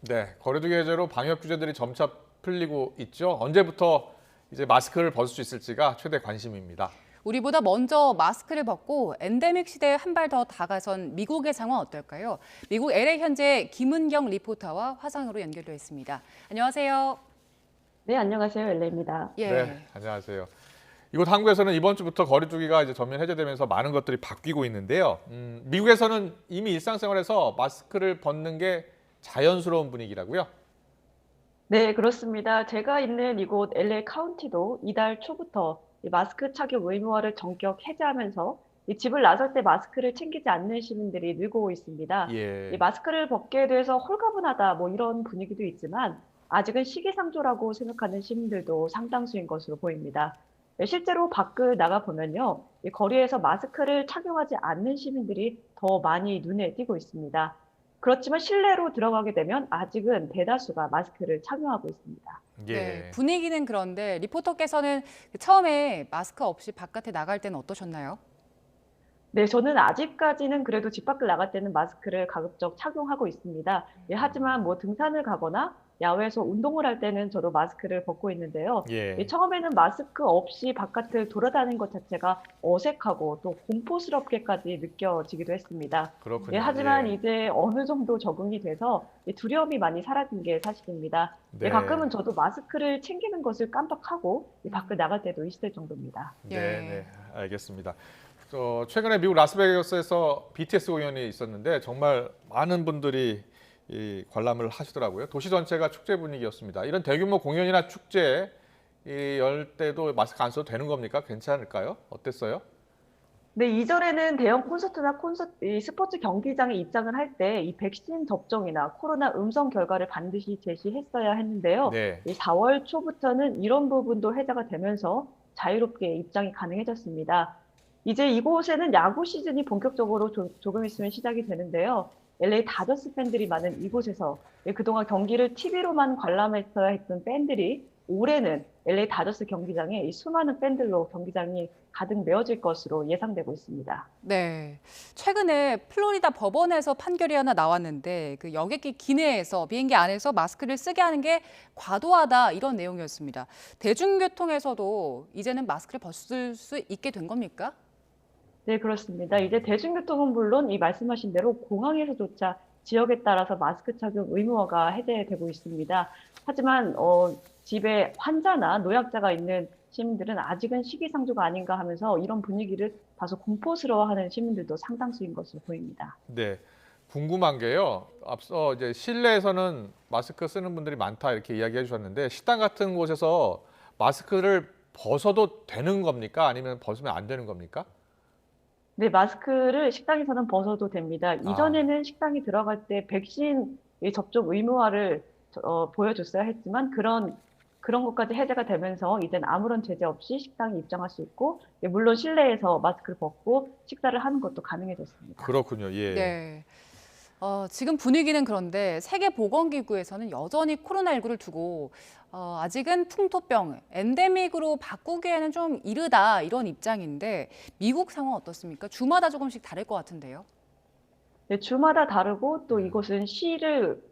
네, 거리두기 해제로 방역 규제들이 점차 풀리고 있죠. 언제부터 이제 마스크를 벗을 수 있을지가 최대 관심입니다. 우리보다 먼저 마스크를 벗고 엔데믹 시대에 한 발 더 다가선 미국의 상황 어떨까요? 미국 LA 현재 김은경 리포터와 화상으로 연결되어 있습니다. 안녕하세요. 네, 안녕하세요. 엘레입니다. 예. 네, 안녕하세요. 이곳 한국에서는 이번 주부터 거리두기가 이제 전면 해제되면서 많은 것들이 바뀌고 있는데요. 미국에서는 이미 일상생활에서 마스크를 벗는 게 자연스러운 분위기라고요? 네, 그렇습니다. 제가 있는 이곳 LA 카운티도 이달 초부터 이 마스크 착용 의무화를 전격 해제하면서 이 집을 나설 때 마스크를 챙기지 않는 시민들이 늘고 있습니다. 이 예. 마스크를 벗게 돼서 홀가분하다 뭐 이런 분위기도 있지만 아직은 시기상조라고 생각하는 시민들도 상당수인 것으로 보입니다. 네, 실제로 밖을 나가 보면요, 이 거리에서 마스크를 착용하지 않는 시민들이 더 많이 눈에 띄고 있습니다. 그렇지만 실내로 들어가게 되면 아직은 대다수가 마스크를 착용하고 있습니다. 예. 네, 분위기는 그런데 리포터께서는 처음에 마스크 없이 바깥에 나갈 때는 어떠셨나요? 네, 저는 아직까지는 그래도 집 밖을 나갈 때는 마스크를 가급적 착용하고 있습니다. 예, 하지만 뭐 등산을 가거나 야외에서 운동을 할 때는 저도 마스크를 벗고 있는데요. 예, 예. 처음에는 마스크 없이 바깥을 돌아다니는 것 자체가 어색하고 또 공포스럽게까지 느껴지기도 했습니다. 그렇군요. 예, 하지만 예. 이제 어느 정도 적응이 돼서 이 두려움이 많이 사라진 게 사실입니다. 예, 네. 가끔은 저도 마스크를 챙기는 것을 깜빡하고 이 밖을 나갈 때도 있을 정도입니다. 네, 예. 네, 알겠습니다. 최근에 미국 라스베가스에서 BTS 공연이 있었는데 정말 많은 분들이 관람을 하시더라고요. 도시 전체가 축제 분위기였습니다. 이런 대규모 공연이나 축제 열 때도 마스크 안 써도 되는 겁니까? 괜찮을까요? 어땠어요? 네, 이전에는 대형 콘서트나 이 스포츠 경기장에 입장을 할 때 이 백신 접종이나 코로나 음성 결과를 반드시 제시했어야 했는데요. 네, 이 4월 초부터는 이런 부분도 해제가 되면서 자유롭게 입장이 가능해졌습니다. 이제 이곳에는 야구 시즌이 본격적으로 조금 있으면 시작이 되는데요. LA 다저스 팬들이 많은 이곳에서 그동안 경기를 TV로만 관람했어야 했던 팬들이 올해는 LA 다저스 경기장에 이 수많은 팬들로 경기장이 가득 메워질 것으로 예상되고 있습니다. 네. 최근에 플로리다 법원에서 판결이 하나 나왔는데 그 여객기 기내에서 비행기 안에서 마스크를 쓰게 하는 게 과도하다 이런 내용이었습니다. 대중교통에서도 이제는 마스크를 벗을 수 있게 된 겁니까? 네, 그렇습니다. 이제 대중교통은 물론 이 말씀하신 대로 공항에서조차 지역에 따라서 마스크 착용 의무화가 해제되고 있습니다. 하지만 집에 환자나 노약자가 있는 시민들은 아직은 시기상조가 아닌가 하면서 이런 분위기를 다소 공포스러워하는 시민들도 상당수인 것으로 보입니다. 네. 궁금한 게요. 앞서 이제 실내에서는 마스크 쓰는 분들이 많다 이렇게 이야기해 주셨는데 식당 같은 곳에서 마스크를 벗어도 되는 겁니까? 아니면 벗으면 안 되는 겁니까? 네, 마스크를 식당에서는 벗어도 됩니다. 아, 이전에는 식당에 들어갈 때 백신 이 접종 의무화를 보여줬어야 했지만 그런 것까지 해제가 되면서 이제는 아무런 제재 없이 식당에 입장할 수 있고, 예, 물론 실내에서 마스크를 벗고 식사를 하는 것도 가능해졌습니다. 그렇군요. 예. 네. 지금 분위기는 그런데 세계보건기구에서는 여전히 코로나19를 두고 아직은 풍토병, 엔데믹으로 바꾸기에는 좀 이르다 이런 입장인데 미국 상황 어떻습니까? 주마다 조금씩 다를 것 같은데요. 네, 주마다 다르고 또 이곳은 시를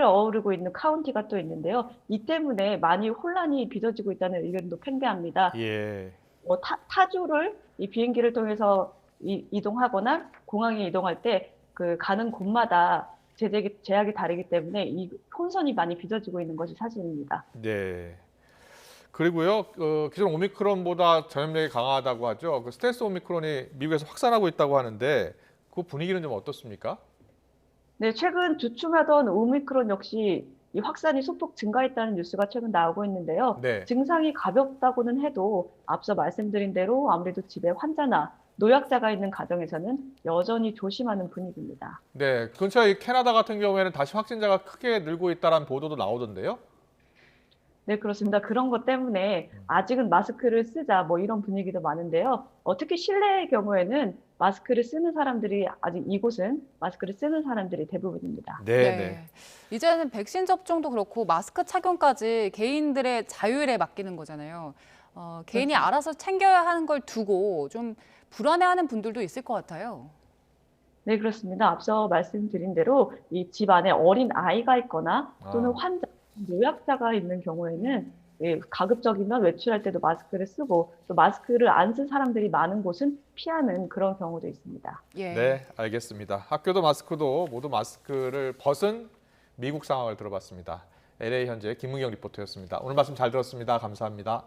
어우르고 있는 카운티가 또 있는데요. 이 때문에 많이 혼란이 빚어지고 있다는 의견도 팽배합니다. 예. 뭐 타주를 이 비행기를 통해서 이동하거나 공항에 이동할 때 그 가는 곳마다 제약이 다르기 때문에 이 혼선이 많이 빚어지고 있는 것이 사실입니다. 네. 그리고요, 기존 오미크론보다 전염력이 강하다고 하죠. 그 스텔스 오미크론이 미국에서 확산하고 있다고 하는데 그 분위기는 좀 어떻습니까? 네, 최근 주춤하던 오미크론 역시 이 확산이 소폭 증가했다는 뉴스가 최근 나오고 있는데요. 네. 증상이 가볍다고는 해도 앞서 말씀드린 대로 아무래도 집에 환자나 노약자가 있는 가정에서는 여전히 조심하는 분위기입니다. 네. 근처에 이 캐나다 같은 경우에는 다시 확진자가 크게 늘고 있다는 보도도 나오던데요. 네, 그렇습니다. 그런 것 때문에 아직은 마스크를 쓰자 뭐 이런 분위기도 많은데요. 특히 실내의 경우에는 마스크를 쓰는 사람들이 아직 이곳은 마스크를 쓰는 사람들이 대부분입니다. 네, 네. 이제는 백신 접종도 그렇고 마스크 착용까지 개인들의 자율에 맡기는 거잖아요. 개인이 그렇습니다. 알아서 챙겨야 하는 걸 두고 좀 불안해하는 분들도 있을 것 같아요. 네, 그렇습니다. 앞서 말씀드린 대로 이 집 안에 어린 아이가 있거나 또는 아. 환자, 노약자가 있는 경우에는 예, 가급적이면 외출할 때도 마스크를 쓰고 또 마스크를 안 쓴 사람들이 많은 곳은 피하는 그런 경우도 있습니다. 예. 네, 알겠습니다. 학교도 마스크도 모두 마스크를 벗은 미국 상황을 들어봤습니다. LA 현재 김은경 리포터였습니다. 오늘 말씀 잘 들었습니다. 감사합니다.